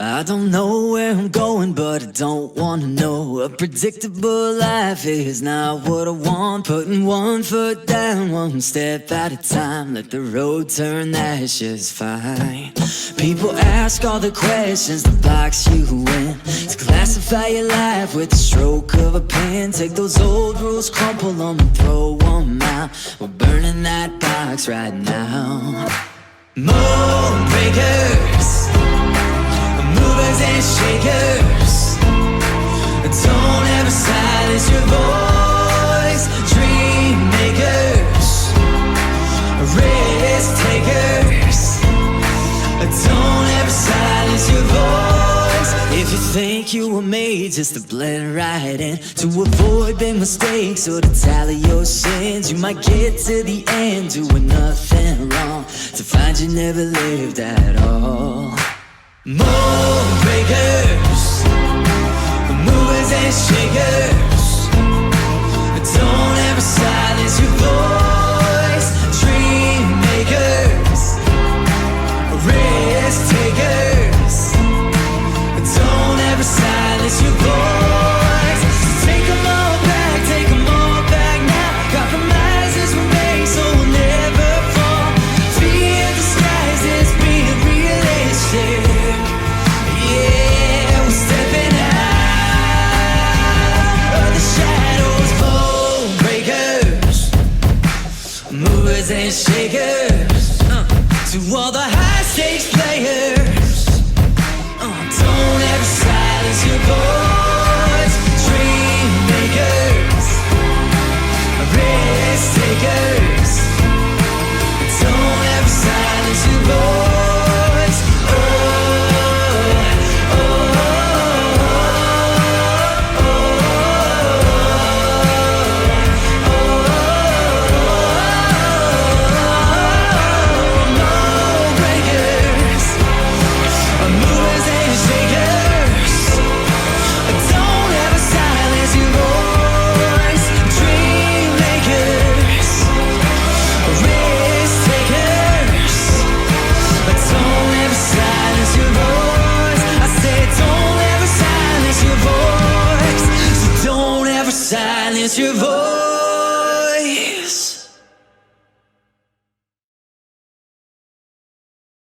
I don't know where I'm going, but I don't wanna know. A predictable life is not what I want. Putting one foot down, one step at a time. Let the road turn, that's just fine. People ask all the questions to box you in, to classify your life with the stroke of a pen. Take those old rules, crumple them and throw them out. We're burning that box right now. Mold breakers, movers and shakers, don't ever silence your voice. Dream makers, risk takers, don't ever silence your voice. If you think you were made just to blend right in, to avoid big mistakes or to tally your sins, you might get to the end doing nothing wrong, to find you never lived at all. Mold breakers, movers and shakers, don't ever silence your voice. Dream makers, risk takers, don't ever silence your voice. So take them all back now. Compromises were made so we'll never fall. Fear disguises being realistic. Yeah, we're stepping out of the shadows. Mold breakers, movers and shakers, to all the high stakes players, don't ever silence your voice. Dream makers, risk takers, don't ever silence your voice. Silence your voice.